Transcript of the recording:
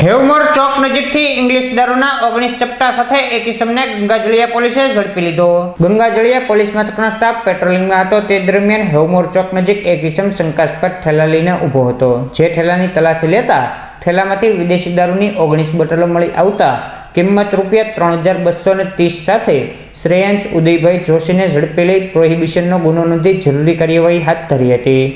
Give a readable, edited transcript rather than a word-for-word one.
હેવમોર ચોક નજીકથી ઇંગ્લિશ દારૂના 19 ચપટા સાથે એક ઇસમને ગંગાજળિયા પોલીસે ઝડપી લીધો। ગંગાજળિયા પોલીસ મથકનો સ્ટાફ પેટ્રોલિંગમાં હતો તે દરમિયાન હેવમોર ચોક નજીક એક ઇસમ શંકાસ્પદ ઠેલા લઈને ઊભો હતો, જે ઠેલાની તલાશી લેતા ઠેલામાંથી વિદેશી દારૂની 19 બોટલો મળી આવતા કિંમત ₹3230 સાથે શ્રેયાંશ ઉદયભાઈ જોશીને ઝડપી લઈ પ્રોહિબિશનનો ગુનો નોંધી જરૂરી કાર્યવાહી હાથ ધરી હતી।